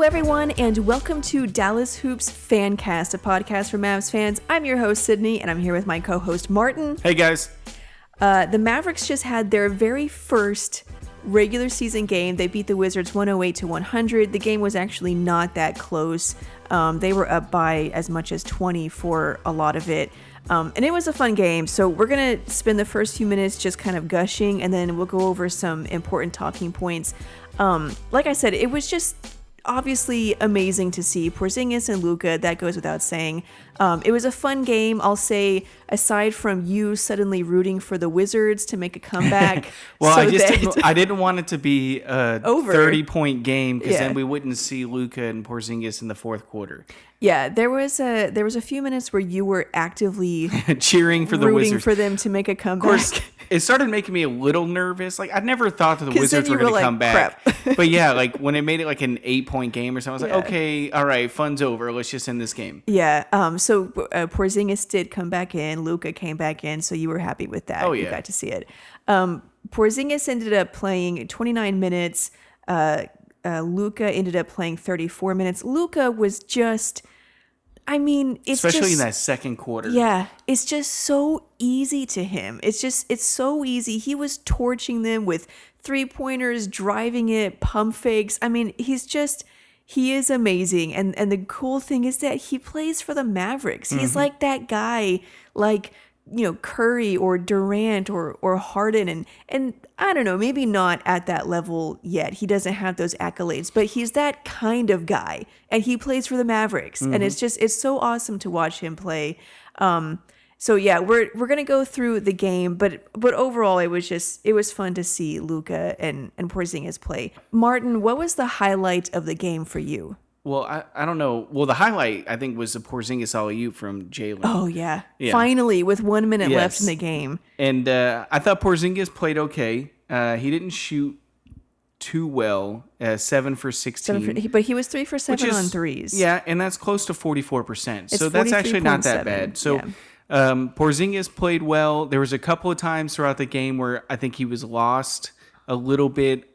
everyone, and welcome to Dallas Hoops Fancast, a podcast for Mavs fans. I'm your host, Sydney, and I'm here with my co-host, Martin. Hey, guys. The Mavericks just had their very first regular season game. They beat the Wizards 108-100. The game was actually not that close. They were up by as much as 20 for a lot of it. And it was a fun game. So we're going to spend the first few minutes just kind of gushing, and then we'll go over some important talking points. Like I said, it was just obviously amazing to see Porzingis and Luka. That goes without saying. It was a fun game. I'll say, aside from you suddenly rooting for the Wizards to make a comeback. Well, so I didn't want it to be a 30-point game because then we wouldn't see Luka and Porzingis in the fourth quarter. Yeah, there was a few minutes where you were actively cheering for the rooting Wizards for them to make a comeback. Of course, it started making me a little nervous. Like, I never thought that the Wizards were going to come back. But yeah, like when it made it like an 8-point game or something, I was like, okay, all right, fun's over. Let's just end this game. Yeah. So Porzingis did come back in. Luka came back in. So you were happy with that. Oh, yeah. You got to see it. Porzingis ended up playing 29 minutes. Luka ended up playing 34 minutes. Luka was just, I mean, it's especially just, in that second quarter. Yeah, it's just so easy to him. It's so easy. He was torching them with 3-pointers, driving it, pump fakes. I mean, he is amazing. And the cool thing is that he plays for the Mavericks. He's like that guy, like, you know, Curry or Durant or Harden. And I don't know, maybe not at that level yet. He doesn't have those accolades, but he's that kind of guy. And he plays for the Mavericks. And it's so awesome to watch him play. So yeah, we're going to go through the game, but overall it was fun to see Luka and Porzingis play. Martin, what was the highlight of the game for you? Well, I don't know. Well, the highlight, I think, was the Porzingis alley-oop from Jalen. Oh, yeah. Finally, with 1 minute left in the game. And I thought Porzingis played okay. He didn't shoot too well, 7 for 16. But he was 3 for 7 on threes. Yeah, and that's close to 44%. So that's actually not that bad. So Porzingis played well. There was a couple of times throughout the game where I think he was lost a little bit,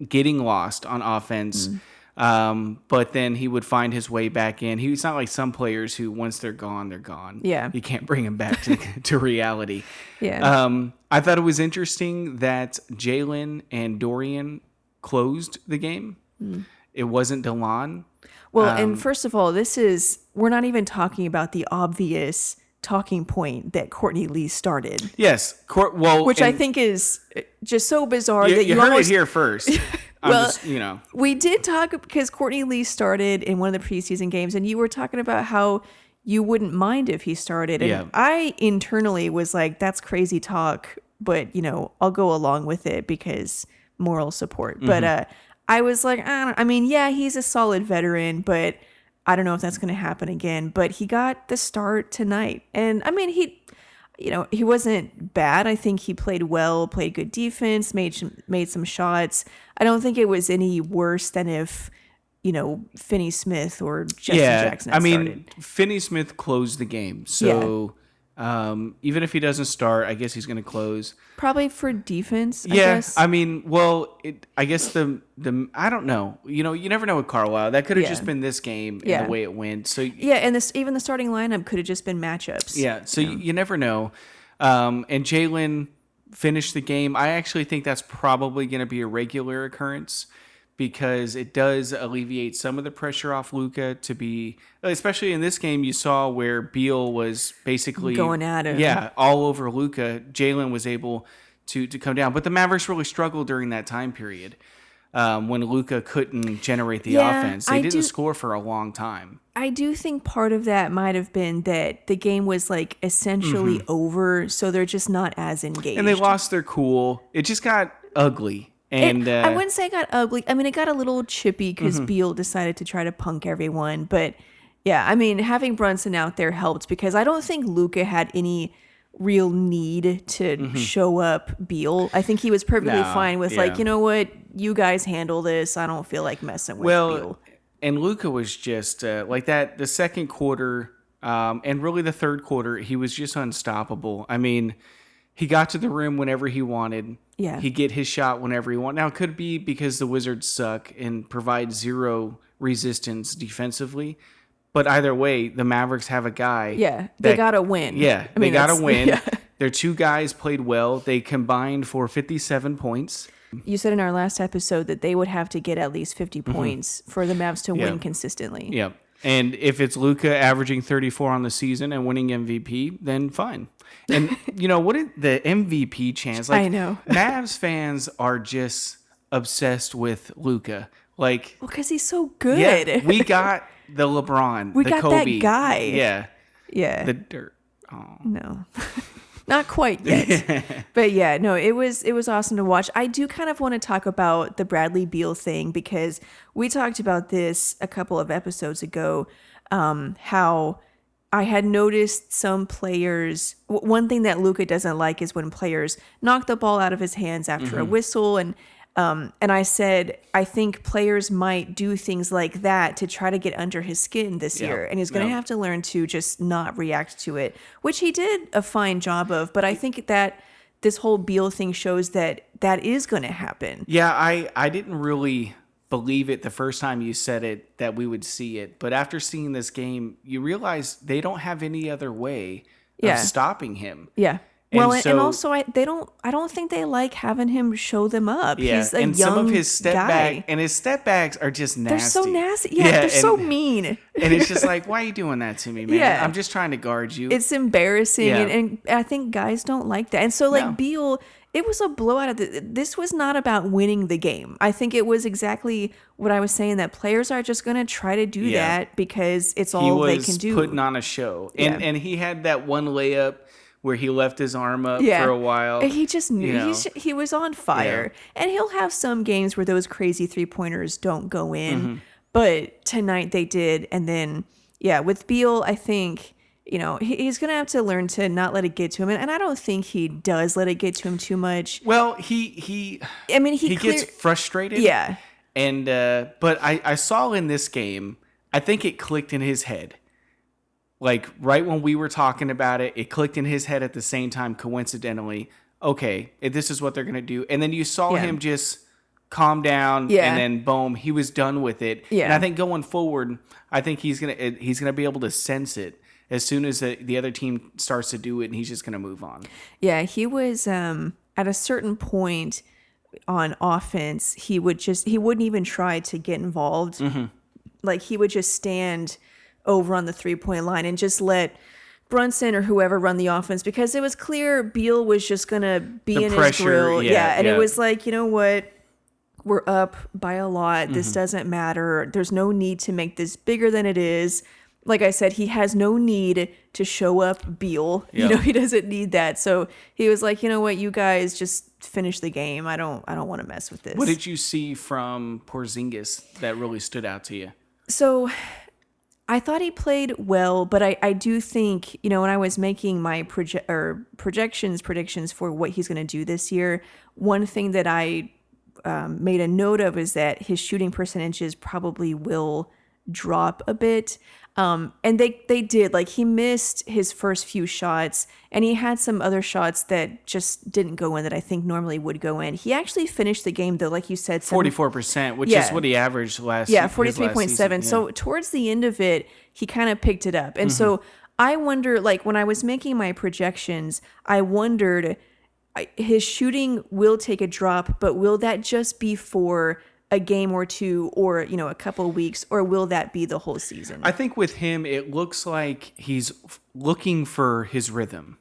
getting lost on offense. But then he would find his way back in. He's not like some players who once they're gone, they're gone. Yeah. You can't bring him back to reality. Yeah. I thought it was interesting that Jalen and Dorian closed the game. It wasn't DeLon. Well, and first of all, we're not even talking about the obvious talking point that Courtney Lee started. Yes. Which I think is just so bizarre that you heard almost, it here first. We did talk because Courtney Lee started in one of the preseason games, and you were talking about how you wouldn't mind if he started. And I internally was like, that's crazy talk, but, you know, I'll go along with it because moral support. But I was like, he's a solid veteran, but I don't know if that's going to happen again. But he got the start tonight. And, I mean, he wasn't bad. I think he played well, played good defense, made some shots. I don't think it was any worse than if, you know, Finney Smith or Justin Jackson had started. Finney Smith closed the game. So even if he doesn't start, I guess he's going to close. Probably for defense, I guess. guess. I mean, well, I guess the I don't know. You know, you never know with Carlisle. That could have just been this game and the way it went. So and even the starting lineup could have just been matchups. Yeah, so you never know. And Jalen finished the game. I actually think that's probably going to be a regular occurrence because it does alleviate some of the pressure off Luka to be, especially in this game you saw where Beal was basically going at him. Yeah, all over Luka. Jalen was able to come down. But the Mavericks really struggled during that time period when Luka couldn't generate the offense. They didn't score for a long time. I do think part of that might have been that the game was like essentially over, so they're just not as engaged. And they lost their cool. It just got ugly. And I wouldn't say it got ugly. I mean, it got a little chippy because Beal decided to try to punk everyone. But yeah, I mean, having Brunson out there helped because I don't think Luka had any real need to show up Beal. I think he was perfectly fine with like, you know what, you guys handle this. I don't feel like messing with Beal. And Luka was just like that. The second quarter and really the third quarter, he was just unstoppable. I mean, he got to the rim whenever he wanted. Yeah. He'd get his shot whenever he wanted. Now, it could be because the Wizards suck and provide zero resistance defensively. But either way, the Mavericks have a guy. Yeah, they got to win. Yeah, they got to win. Yeah. Their two guys played well. They combined for 57 points. You said in our last episode that they would have to get at least 50 points for the Mavs to win consistently. Yeah. And if it's Luka averaging 34 on the season and winning MVP, then fine. And, what is the MVP chance? Like, I know. Mavs fans are just obsessed with Luka. Like, well, because he's so good. Yeah, we got the LeBron, we the got Kobe. that guy. Yeah. Yeah. The dirt. Oh. No. Not quite yet. But yeah, no, it was awesome to watch. I do kind of want to talk about the Bradley Beal thing because we talked about this a couple of episodes ago, how I had noticed some players, one thing that Luka doesn't like is when players knock the ball out of his hands after a whistle. And I said, I think players might do things like that to try to get under his skin this year. And he's going to have to learn to just not react to it, which he did a fine job of. But I think that this whole Beal thing shows that that is going to happen. Yeah, I didn't really believe it the first time you said it, that we would see it. But after seeing this game, you realize they don't have any other way of stopping him. Yeah. Well, and also I don't think they like having him show them up. Yeah, he's a and young some of his step guy. back and his step backs are just nasty. They're so nasty. Yeah, they're so mean. And it's just like, why are you doing that to me, man? Yeah. I'm just trying to guard you. It's embarrassing, and I think guys don't like that. And so, Beal, it was a blowout. This was not about winning the game. I think it was exactly what I was saying, that players are just going to try to do that because it's all they can do. He was putting on a show. And he had that one layup where he left his arm up for a while. He just knew. He was on fire. Yeah. And he'll have some games where those crazy three-pointers don't go in. Mm-hmm. But tonight they did. And then, with Beal, I think, he's going to have to learn to not let it get to him. And I don't think he does let it get to him too much. Well, he gets frustrated. Yeah. And but I saw in this game, I think it clicked in his head. Like, right when we were talking about it, it clicked in his head at the same time, coincidentally. Okay, this is what they're going to do. And then you saw him just calm down, and then boom, he was done with it. Yeah. And I think going forward, I think he's gonna be able to sense it as soon as the other team starts to do it, and he's just going to move on. Yeah, he was at a certain point on offense, he wouldn't even try to get involved. Mm-hmm. Like, he would just stand over on the 3-point line and just let Brunson or whoever run the offense, because it was clear Beal was just going to be in his grill. And it was like, you know what? We're up by a lot. Mm-hmm. This doesn't matter. There's no need to make this bigger than it is. Like I said, he has no need to show up Beal. Yep. He doesn't need that. So he was like, you know what? You guys just finish the game. I don't want to mess with this. What did you see from Porzingis that really stood out to you? So I thought he played well, but I do think, when I was making my predictions for what he's going to do this year, one thing that I made a note of is that his shooting percentages probably will drop a bit. And they did. Like, he missed his first few shots, and he had some other shots that just didn't go in that I think normally would go in. He actually finished the game, though, like you said, 44%, which is what he averaged last season. 43.7. So towards the end of it, he kind of picked it up. And so I wonder, like, when I was making my projections, I wondered, his shooting will take a drop, but will that just be for a game or two, or a couple of weeks, or will that be the whole season? I think with him, it looks like he's looking for his rhythm.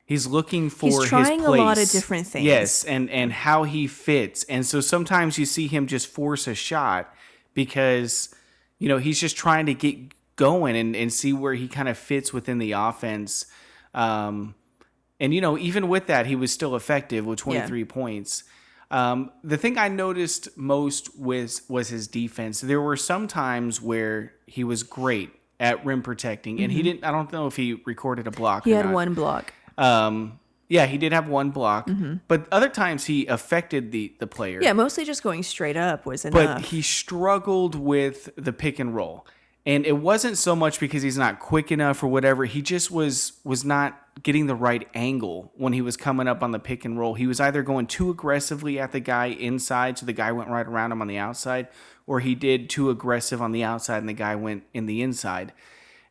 He's looking for his place. He's trying a lot of different things. Yes, and how he fits. And so sometimes you see him just force a shot because he's just trying to get going and see where he kind of fits within the offense. And even with that, he was still effective with 23 points. The thing I noticed most was his defense. There were some times where he was great at rim protecting, and I don't know if he recorded a block. He had one block. He did have one block, but other times he affected the player. Yeah, mostly just going straight up was enough. But he struggled with the pick and roll. And it wasn't so much because he's not quick enough or whatever. He just was not getting the right angle when he was coming up on the pick and roll. He was either going too aggressively at the guy inside, so the guy went right around him on the outside, or he did too aggressive on the outside and the guy went in the inside.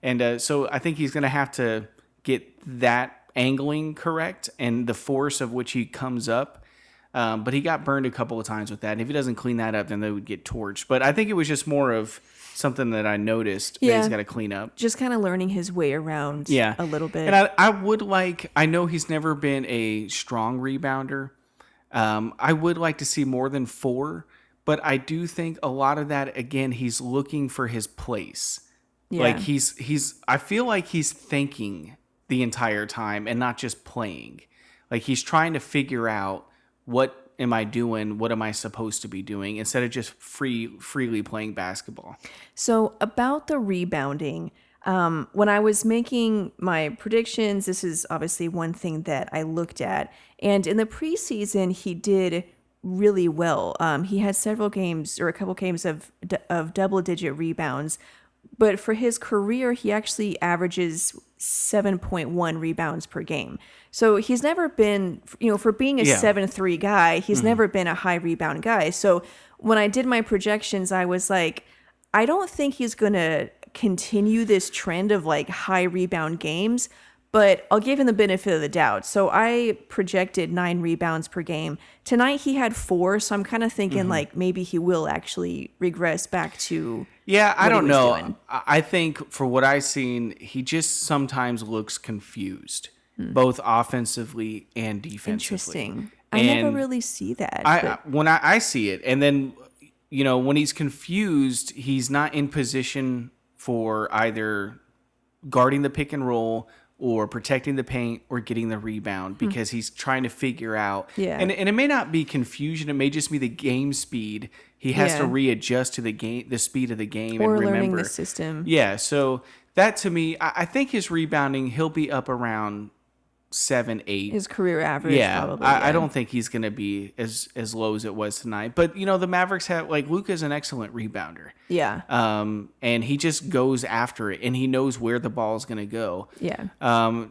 And so I think he's going to have to get that angling correct and the force of which he comes up. But he got burned a couple of times with that. And if he doesn't clean that up, then they would get torched. But I think it was just more of something that I noticed that he's got to clean up. Just kind of learning his way around a little bit. And I know he's never been a strong rebounder. I would like to see more than 4. But I do think a lot of that, again, he's looking for his place. Yeah. Like I feel like he's thinking the entire time and not just playing. Like he's trying to figure out, what am I doing? What am I supposed to be doing? Instead of just freely playing basketball. So about the rebounding, when I was making my predictions, this is obviously one thing that I looked at. And in the preseason, he did really well. He had several games or a couple games of double-digit rebounds. But for his career, he actually averages 7.1 rebounds per game. So he's never been, for being a 7'3" guy, he's never been a high rebound guy. So when I did my projections, I was like, I don't think he's going to continue this trend of like high rebound games, but I'll give him the benefit of the doubt. So I projected 9 rebounds per game. Tonight he had 4, so I'm kind of thinking like maybe he will actually regress back to I don't know. Doing. I think for what I've seen, he just sometimes looks confused, both offensively and defensively. Interesting. I never really see that. When I see it, and then when he's confused, he's not in position for either guarding the pick and roll or protecting the paint or getting the rebound because he's trying to figure out. Yeah. And it may not be confusion. It may just be the game speed. He has to readjust to the speed of the game or and remember. Learning the system. Yeah. So that to me, I think his rebounding, he'll be up around 7, 8. His career average, probably. I don't think he's going to be as low as it was tonight. But, the Mavericks have, like, Luka's an excellent rebounder. Yeah. And he just goes after it, and he knows where the ball is going to go. Yeah.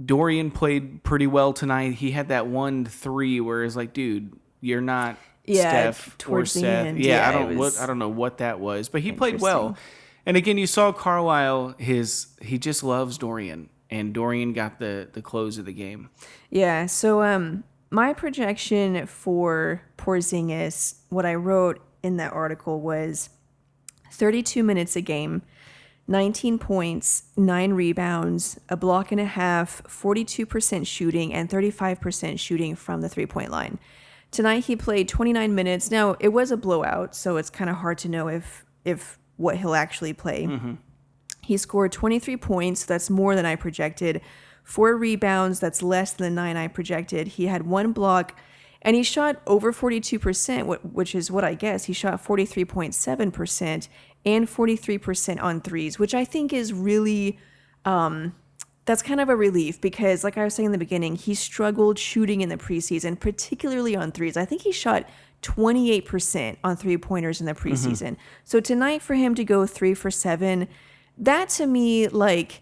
Dorian played pretty well tonight. He had that 1-3 where it's like, dude, you're not Steph or Seth. End, I don't know what that was, but he played well. And again, you saw Carlisle, he just loves Dorian. And Dorian got the close of the game. Yeah, so my projection for Porzingis, what I wrote in that article was 32 minutes a game, 19 points, 9 rebounds, a block and a half, 42% shooting, and 35% shooting from the three-point line. Tonight he played 29 minutes. Now, it was a blowout, so it's kind of hard to know if what he'll actually play. Mm-hmm. He scored 23 points. That's more than I projected. 4 rebounds. That's less than the 9 I projected. He had 1 block, and he shot over 42%, which is what I guess. He shot 43.7% and 43% on threes, which I think is really, that's kind of a relief because, like I was saying in the beginning, he struggled shooting in the preseason, particularly on threes. I think he shot 28% on three-pointers in the preseason. Mm-hmm. So tonight for him to go 3 for 7, that to me, like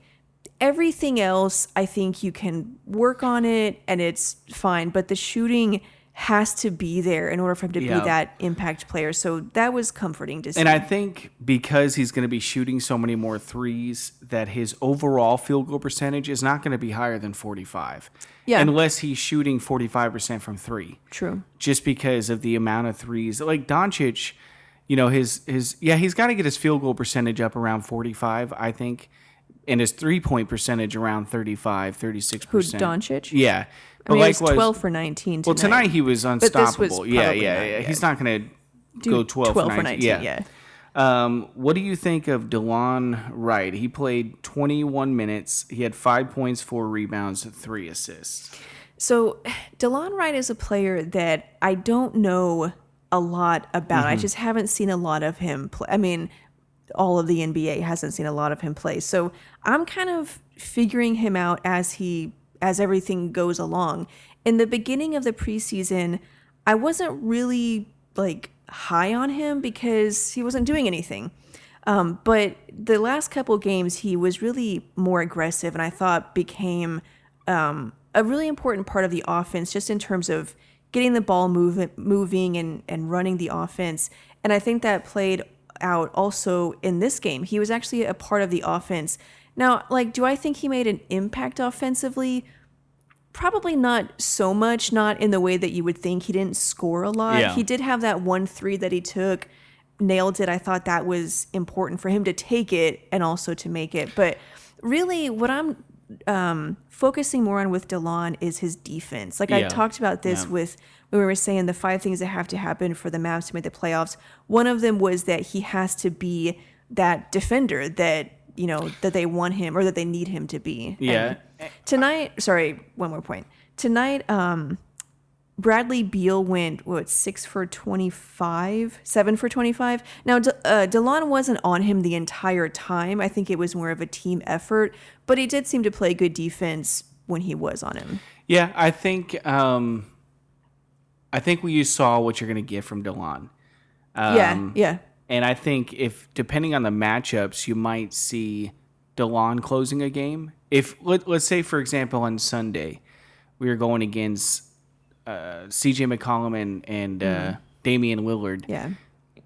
everything else, I think you can work on it and it's fine. But the shooting has to be there in order for him to be that impact player. So that was comforting to see. And I think because he's going to be shooting so many more threes, that his overall field goal percentage is not going to be higher than 45. Yeah. Unless he's shooting 45% from 3. True. Just because of the amount of threes. Like Doncic, he's got to get his field goal percentage up around 45, I think, and his 3-point percentage around 35, 36%. Who, Doncic? Yeah. But he was 12 for 19 tonight. Well, tonight he was unstoppable. But this was yeah. He's not going to go 12 for 19. Yeah. What do you think of DeLon Wright? He played 21 minutes. He had 5 points, 4 rebounds, 3 assists. So DeLon Wright is a player that I don't know a lot about. Mm-hmm. I just haven't seen a lot of him play. I mean, all of the NBA hasn't seen a lot of him play. So I'm kind of figuring him out as everything goes along. In the beginning of the preseason, I wasn't really like high on him because he wasn't doing anything. But the last couple games, he was really more aggressive and I thought became a really important part of the offense, just in terms of getting the ball moving and running the offense. And I think that played out also in this game. He was actually a part of the offense. Now, like, do I think he made an impact offensively? Probably not so much, not in the way that you would think. He didn't score a lot. Yeah. He did have that 1-3 that he took, nailed it. I thought that was important for him to take it and also to make it. But really, what I'm focusing more on with DeLon is his defense. Like, I talked about this with when we were saying the 5 things that have to happen for the Mavs to make the playoffs. One of them was that he has to be that defender that, you know, that they want him or that they need him to be. Yeah. And tonight, one more point. Tonight, Bradley Beal went, 6 for 25, 7 for 25. Now, DeLon wasn't on him the entire time. I think it was more of a team effort, but he did seem to play good defense when he was on him. Yeah, I think you saw what you're going to get from DeLon. Yeah. And I think if, depending on the matchups, you might see DeLon closing a game. If let's say, for example, on Sunday, we were going against CJ McCollum and Damian Lillard. Yeah.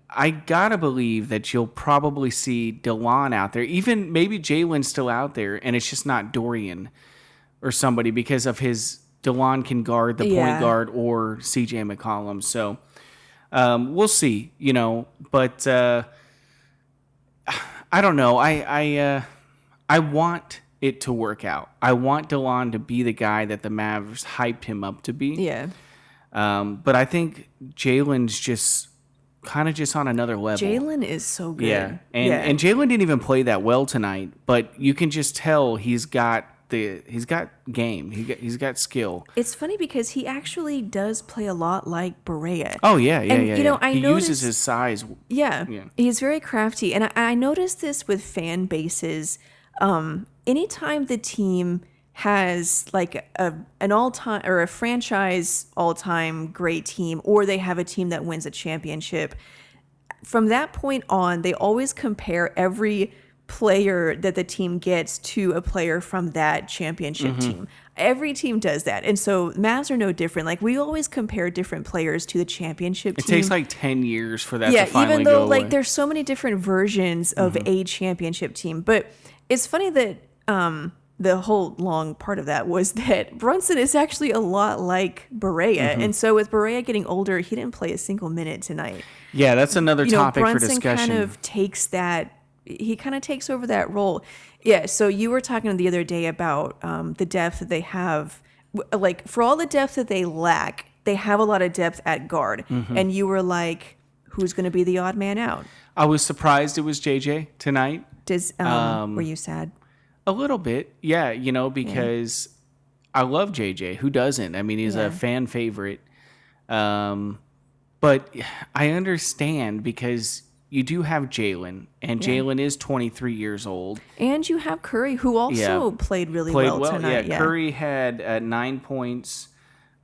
I gotta believe that you'll probably see DeLon out there. Even maybe Jalen's still out there, and it's just not Dorian or somebody because of his DeLon can guard the point guard or CJ McCollum. So we'll see, you know. But I don't know. I want it to work out. I want DeLon to be the guy that the Mavs hyped him up to be. Yeah. But I think Jalen's just kind of just on another level. Jalen is so good. Yeah. And Jalen didn't even play that well tonight, but you can just tell he's got game. He's got skill. It's funny because he actually does play a lot like Barea. Oh yeah. You know, I he noticed, uses his size. Yeah. He's very crafty, and I noticed this with fan bases. Anytime the team has like an all-time or a franchise all-time great team, or they have a team that wins a championship, from that point on, they always compare every player that the team gets to a player from that championship team. Every team does that. And so Mavs are no different. Like, we always compare different players to the championship team. It takes like 10 years for that to finally go away. even though like there's so many different versions of a championship team. But it's funny that the whole long part of that was that Brunson is actually a lot like Barea. And so with Barea getting older, he didn't play a single minute tonight. Yeah, that's another topic for discussion. Brunson kind of takes that. He kind of takes over that role. Yeah, so you were talking the other day about the depth that they have. Like, for all the depth that they lack, they have a lot of depth at guard. And you were like, who's going to be the odd man out? I was surprised it was JJ tonight. Were you sad? A little bit, yeah, you know, because I love JJ. Who doesn't? I mean, he's a fan favorite. But I understand because you do have Jalen, and Jalen is 23 years old. And you have Curry, who also played well tonight. Yeah, Curry had 9 points,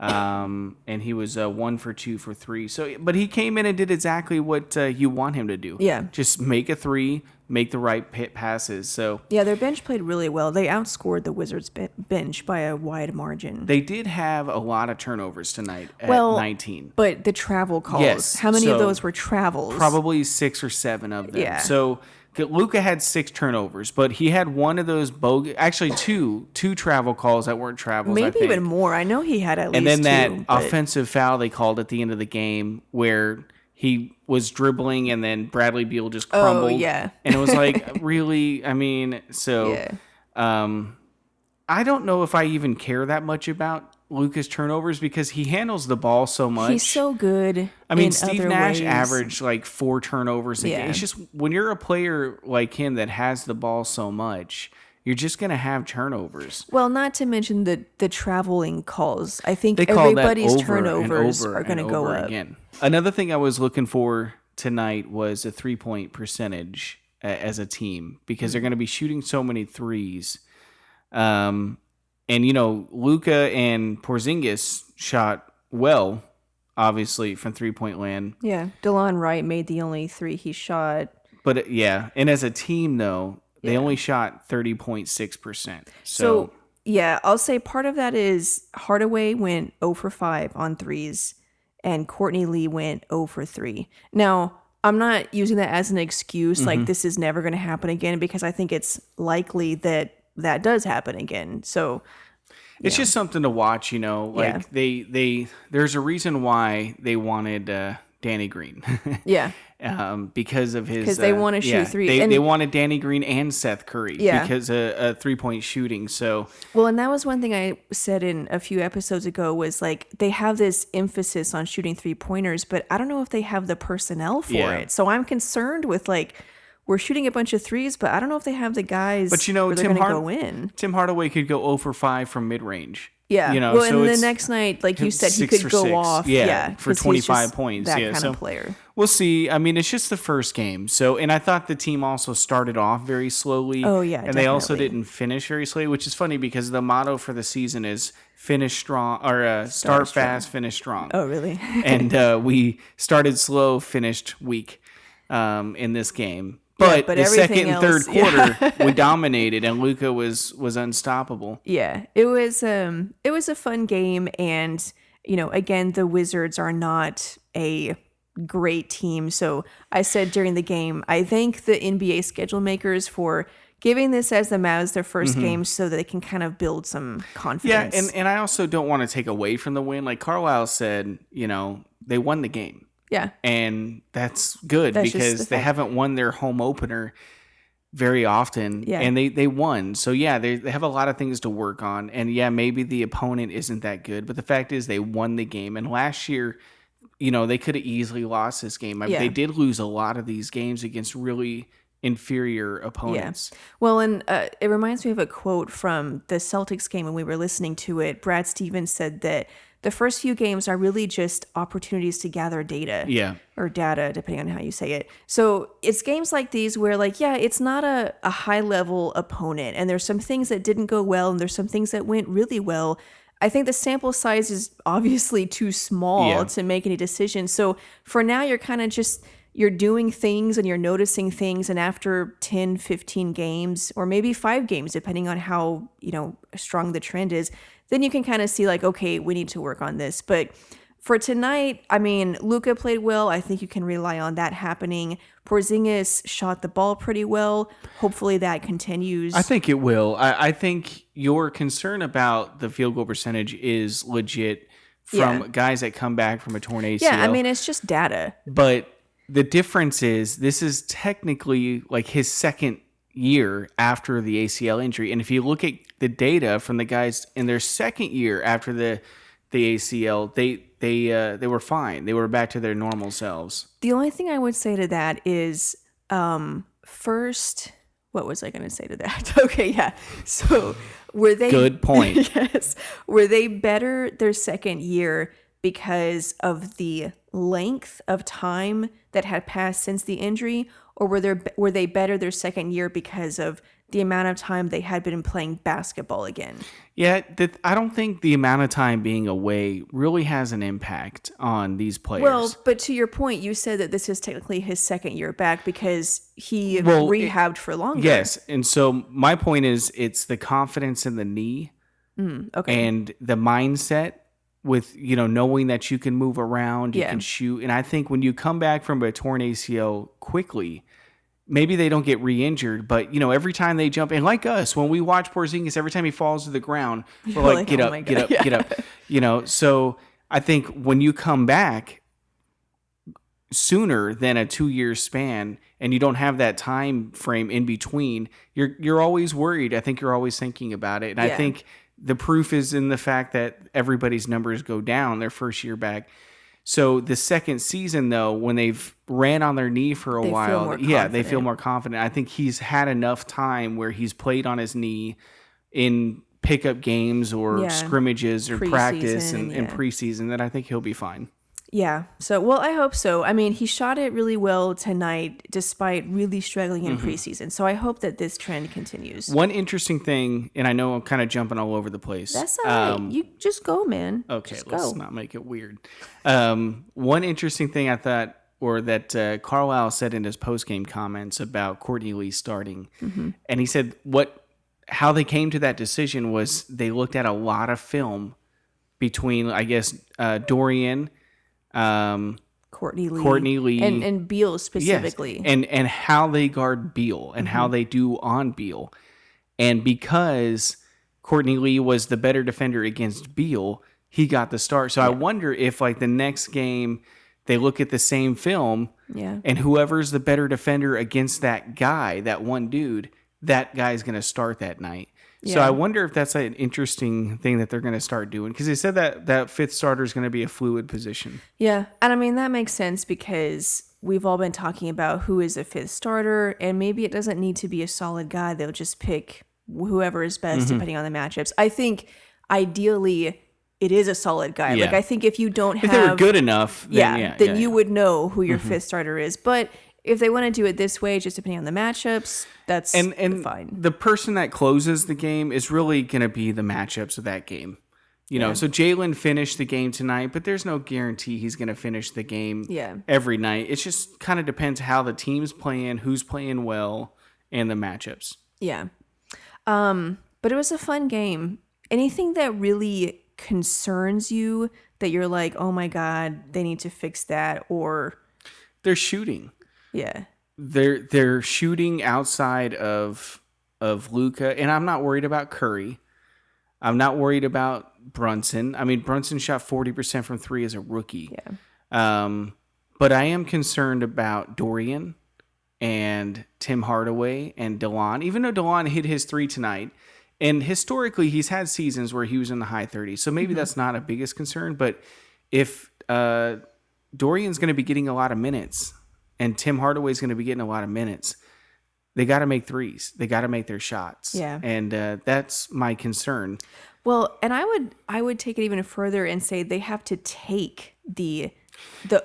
and he was 1 for 2 for 3. So, but he came in and did exactly what you want him to do. Yeah, just make a 3, make the right passes. So yeah, their bench played really well. They outscored the Wizards' bench by a wide margin. They did have a lot of turnovers tonight at 19. But the travel calls, yes. How many of those were travels? Probably 6 or 7 of them. Yeah. So Luka had 6 turnovers, but he had one of those actually two travel calls that weren't travels. Maybe even more. I know he had at least 2. And then that offensive foul they called at the end of the game where he was dribbling and then Bradley Beal just crumbled. Oh, yeah. And it was like, really? I mean, so I don't know if I even care that much about Luka's turnovers because he handles the ball so much. He's so good. I mean, Steve Nash averaged like 4 turnovers a game. It's just when you're a player like him that has the ball so much, you're just going to have turnovers. Well, not to mention the traveling calls. I think everybody's turnovers are going to go up. Again. Another thing I was looking for tonight was a 3-point percentage as a team because they're going to be shooting so many threes. And, you know, Luka and Porzingis shot well, obviously, from 3-point land. Yeah. DeLon Wright made the only 3 he shot. But, and as a team, though, they only shot 30.6%. So Yeah, I'll say part of that is Hardaway went 0 for 5 on threes, and Courtney Lee went 0 for 3. Now, I'm not using that as an excuse, like this is never going to happen again, because I think it's likely that that does happen again. So it's just something to watch, like there's a reason why they wanted Danny Green. Yeah. Because of his... Because they want to shoot three. They wanted Danny Green and Seth Curry because of three-point shooting. So, well, and that was one thing I said in a few episodes ago was like they have this emphasis on shooting three-pointers, but I don't know if they have the personnel for it. So I'm concerned with like we're shooting a bunch of threes, but I don't know if they have the guys but where they're going to go in. Tim Hardaway could go 0 for 5 from mid-range. Yeah. Well, so and the next night, like you said, he could go off. For 25 points. That kind of player. We'll see. I mean, it's just the first game. So, and I thought the team also started off very slowly. Oh, yeah. And they also didn't finish very slowly, which is funny because the motto for the season is finish strong or start fast, finish strong. Oh, really? And we started slow, finished weak in this game. But the second and third quarter, we dominated, and Luka was unstoppable. Yeah, it was a fun game, and again, the Wizards are not a great team. So I said during the game, I thank the NBA schedule makers for giving this as the Mavs their first game, so that they can kind of build some confidence. Yeah, and I also don't want to take away from the win. Like Carlisle said, they won the game. Yeah. And that's good because they haven't won their home opener very often. Yeah. And they won. So, yeah, they have a lot of things to work on. And, yeah, maybe the opponent isn't that good. But the fact is they won the game. And last year, they could have easily lost this game. I mean, they did lose a lot of these games against really inferior opponents. Yeah. Well, and it reminds me of a quote from the Celtics game when we were listening to it. Brad Stevens said that the first few games are really just opportunities to gather data. Yeah. Or data, depending on how you say it. So it's games like these where, like, yeah, it's not a high-level opponent, and there's some things that didn't go well, and there's some things that went really well. I think the sample size is obviously too small to make any decisions. So for now, you're kind of just... you're doing things and you're noticing things, and after 10, 15 games, or maybe 5 games, depending on how, strong the trend is, then you can kind of see like, okay, we need to work on this. But for tonight, I mean, Luka played well. I think you can rely on that happening. Porzingis shot the ball pretty well. Hopefully that continues. I think it will. I think your concern about the field goal percentage is legit from guys that come back from a torn ACL. Yeah, I mean, it's just data. But the difference is this is technically like his second year after the ACL injury. And if you look at the data from the guys in their second year after the ACL, they were fine. They were back to their normal selves. The only thing I would say to that is first, what was I going to say to that? Okay, yeah. So were they... Good point. Yes. Were they better their second year because of the length of time that had passed since the injury, or were they better their second year because of the amount of time they had been playing basketball again? Yeah, I don't think the amount of time being away really has an impact on these players. Well, but to your point, you said that this is technically his second year back because he rehabbed for longer. Yes, and so my point is it's the confidence in the knee and the mindset with, knowing that you can move around, you can shoot. And I think when you come back from a torn ACL quickly, maybe they don't get re-injured, but, every time they jump, and like us, when we watch Porzingis, every time he falls to the ground, we're like, get up. So I think when you come back sooner than a 2-year span and you don't have that time frame in between, you're always worried. I think you're always thinking about it. And I think the proof is in the fact that everybody's numbers go down their first year back. So the second season, though, when they've ran on their knee for a while, they feel more confident. I think he's had enough time where he's played on his knee in pickup games or scrimmages or practice and preseason that I think he'll be fine. Yeah. So, well, I hope so. I mean, he shot it really well tonight despite really struggling in preseason. So I hope that this trend continues. One interesting thing, and I know I'm kind of jumping all over the place. That's all right. You just go, man. Okay, let's not make it weird. One interesting thing I thought, or that Carlisle said in his post-game comments about Courtney Lee starting, and he said, what how they came to that decision was they looked at a lot of film between, I guess, Dorian, Courtney Lee, and Beal specifically. Yes. And how they guard Beal and how they do on Beal. And because Courtney Lee was the better defender against Beal, he got the start. So I wonder if, like, the next game they look at the same film, and whoever's the better defender against that guy, that one dude, that guy's going to start that night. Yeah. So I wonder if that's an interesting thing that they're going to start doing, because they said that fifth starter is going to be a fluid position. Yeah, and I mean, that makes sense because we've all been talking about who is a fifth starter, and maybe it doesn't need to be a solid guy. They'll just pick whoever is best depending on the matchups. I think ideally it is a solid guy. Yeah. Like, I think if you don't have... If they were good enough, then you would know who your fifth starter is. But if they want to do it this way, just depending on the matchups, that's fine. The person that closes the game is really going to be the matchups of that game. You know, so Jalen finished the game tonight, but there's no guarantee he's going to finish the game every night. It just kind of depends how the team's playing, who's playing well, and the matchups. Yeah. But it was a fun game. Anything that really concerns you that you're like, oh my God, they need to fix that, or... They're shooting. Yeah. They're shooting outside of Luka, and I'm not worried about Curry. I'm not worried about Brunson. I mean, Brunson shot 40% from three as a rookie. Yeah. But I am concerned about Dorian and Tim Hardaway and DeLon. Even though DeLon hit his three tonight, and historically he's had seasons where he was in the high 30s, so maybe that's not a biggest concern. But if Dorian's going to be getting a lot of minutes and Tim Hardaway's going to be getting a lot of minutes, they got to make threes. They got to make their shots. Yeah. And that's my concern. Well, and I would take it even further and say they have to take the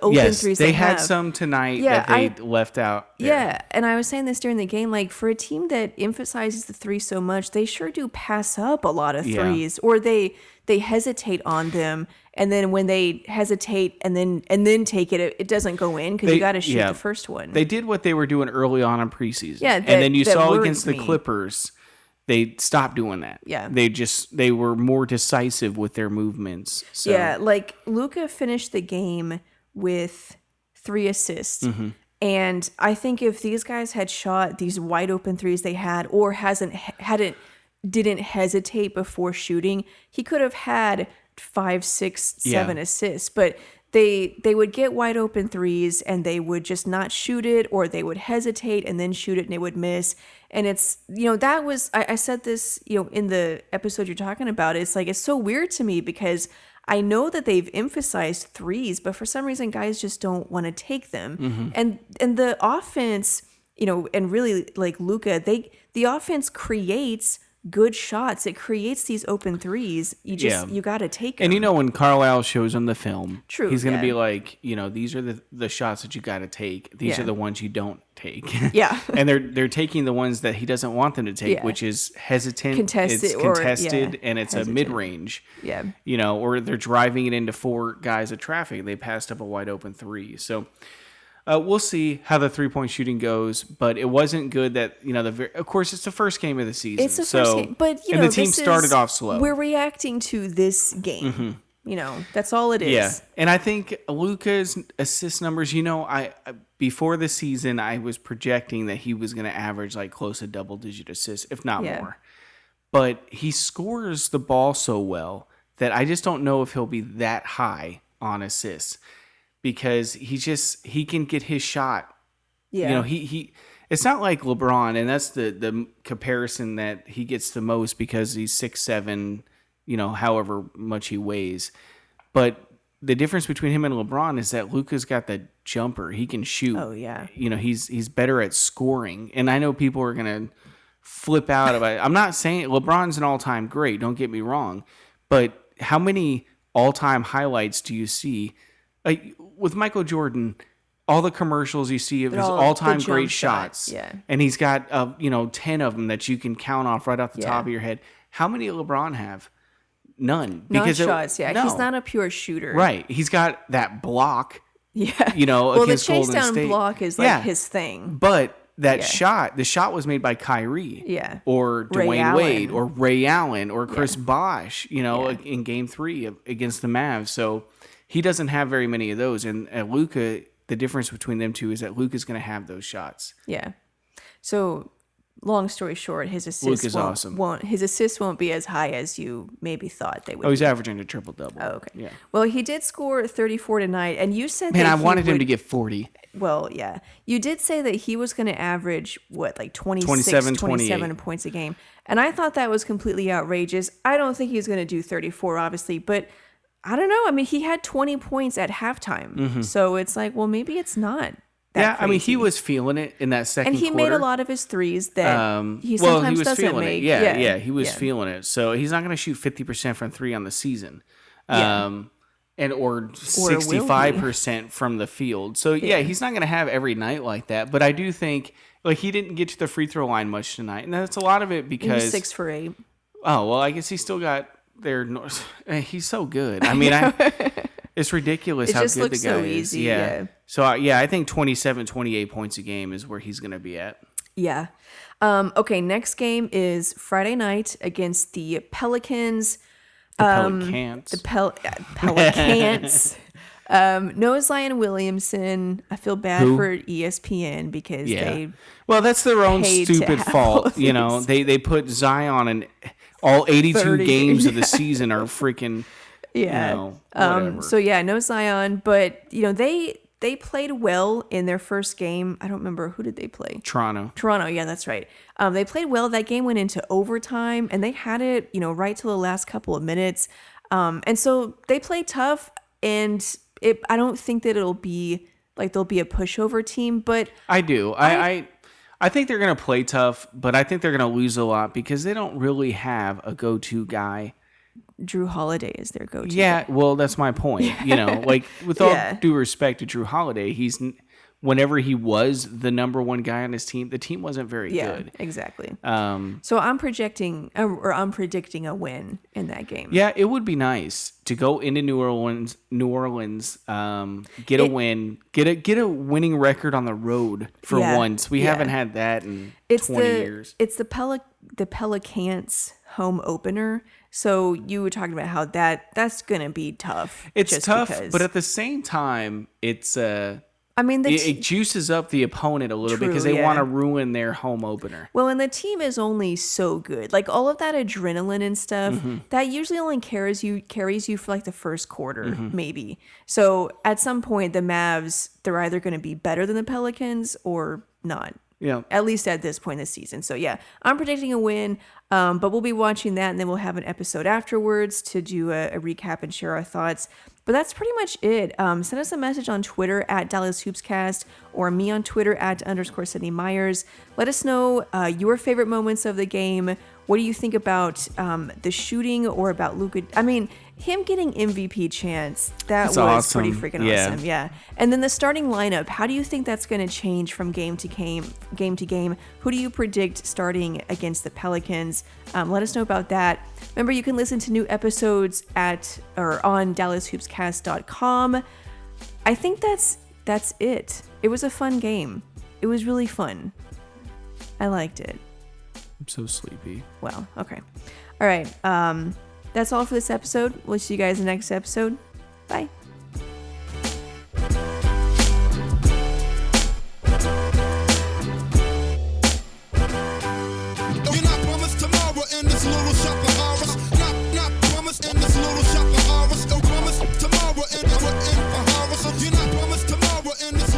open threes they had some tonight that they left out there. Yeah, and I was saying this during the game, like, for a team that emphasizes the three so much, they sure do pass up a lot of threes, or they hesitate on them, and then when they hesitate and then take it, it doesn't go in because you got to shoot the first one. They did what they were doing early on in preseason. Yeah, and then you saw against the Clippers, they stopped doing that. Yeah. They were more decisive with their movements. So. Yeah, like Luka finished the game with 3 assists. And I think if these guys had shot these wide open threes they had, or didn't hesitate before shooting, he could have had 5, 6, 7 assists. But they would get wide open threes and they would just not shoot it, or they would hesitate and then shoot it and it would miss. And it's, that was, I said this, in the episode you're talking about, it's like, it's so weird to me because I know that they've emphasized threes, but for some reason guys just don't want to take them. And the offense, and really like Luka, the offense creates good shots. It creates these open threes. You got to take them. And when Carlisle shows him the film, true, he's going to be like, these are the shots that you got to take. These are the ones you don't take. Yeah. And they're taking the ones that he doesn't want them to take, which is hesitant, contested, and it's a mid-range. Yeah. Or they're driving it into 4 guys of traffic. They passed up a wide open 3. So we'll see how the 3-point shooting goes, but it wasn't good that, of course, it's the first game of the season. It's the first game, but, and the team started off slow. We're reacting to this game. That's all it is. Yeah, and I think Luka's assist numbers, I before the season, I was projecting that he was going to average like close to double-digit assists, if not more. But he scores the ball so well that I just don't know if he'll be that high on assists. Because he can get his shot. Yeah. He it's not like LeBron, and that's the comparison that he gets the most because he's 6'7", however much he weighs. But the difference between him and LeBron is that Luka's got the jumper. He can shoot. Oh yeah. He's better at scoring. And I know people are gonna flip out about it. I'm not saying LeBron's an all-time great, don't get me wrong. But how many all-time highlights do you see? Like with Michael Jordan, all the commercials you see of his all-time great shots, and he's got 10 of them that you can count off right off the top of your head. How many did LeBron have? None. Because shots, he's not a pure shooter. Right. He's got that block. Yeah. Well, the chase down block is like his thing. But that shot, the shot was made by Kyrie, or Dwayne Wade, or Ray Allen, or Chris Bosh, in Game 3 against the Mavs. So he doesn't have very many of those. And Luka, the difference between them two is that Luka's going to have those shots. Yeah. So long story short, his assists won't be as high as you maybe thought they would. Oh, he's averaging a triple-double. Oh, okay. Yeah. Well, he did score 34 tonight, and you said I wanted him to get 40. Well, yeah. You did say that he was going to average, 27 points a game. And I thought that was completely outrageous. I don't think he's going to do 34, obviously, but I don't know. I mean, he had 20 points at halftime. Mm-hmm. So it's like, well, maybe it's not. Crazy. I mean, he was feeling it in that second quarter. And he made a lot of his threes that he sometimes doesn't make. Yeah, he was feeling it. So he's not going to shoot 50% from 3 on the season. Or 65% from the field. So, he's not going to have every night like that. But I do think, he didn't get to the free throw line much tonight. And that's a lot of it because... He was 6 for 8. Oh, well, I guess he still got there. He's so good. I mean, it's ridiculous how good the guy is. It just looks so easy. Yeah. So, I think 27, 28 points a game is where he's going to be at. Yeah. Okay, next game is Friday night against the Pelicans. Pelicans. Pelicans. No Zion Williamson. I feel bad for ESPN because they... Well, that's their own stupid fault. They put Zion in all 82 games of the season are freaking... Yeah. No Zion, but they played well in their first game. I don't remember, who did they play? Toronto. Yeah, that's right. They played well. That game went into overtime, and they had it, right till the last couple of minutes. And so they played tough, and I don't think that it'll be like they'll be a pushover team, but I do. I think they're going to play tough, but I think they're going to lose a lot because they don't really have a go-to guy. Drew Holiday is their go-to. Yeah, well, that's my point. With all due respect to Drew Holiday, whenever he was the number one guy on his team, the team wasn't very good. Yeah, exactly. So I'm predicting a win in that game. Yeah, it would be nice to go into New Orleans, get a win, get a winning record on the road for once. We haven't had that in 20 years. It's the Pelicans home opener. So you were talking about how that's going to be tough. It's tough, but at the same time, it's it juices up the opponent a little bit because they want to ruin their home opener. Well, and the team is only so good. Like all of that adrenaline and stuff, that usually only carries you for like the first quarter, maybe. So at some point, the Mavs, they're either going to be better than the Pelicans or not. Yeah. At least at this point in the season. So, I'm predicting a win, but we'll be watching that, and then we'll have an episode afterwards to do a recap and share our thoughts. But that's pretty much it. Send us a message on Twitter at Dallas Hoops Cast or me on Twitter at _Sydney Myers. Let us know your favorite moments of the game. What do you think about the shooting or about Luka? I mean, him getting MVP chance, that's was pretty freaking awesome. Yeah. And then the starting lineup, how do you think that's going to change from game to game? Who do you predict starting against the Pelicans? Let us know about that. Remember, you can listen to new episodes on DallasHoopsCast.com. I think that's it. It was a fun game. It was really fun. I liked it. I'm so sleepy. Well, okay. All right. That's all for this episode. We'll see you guys in the next episode. Bye. You're not promised tomorrow in this little shop of horrors. Not promised in this little shop of horrors. Don't promise tomorrow in horrors. You're not promised tomorrow in this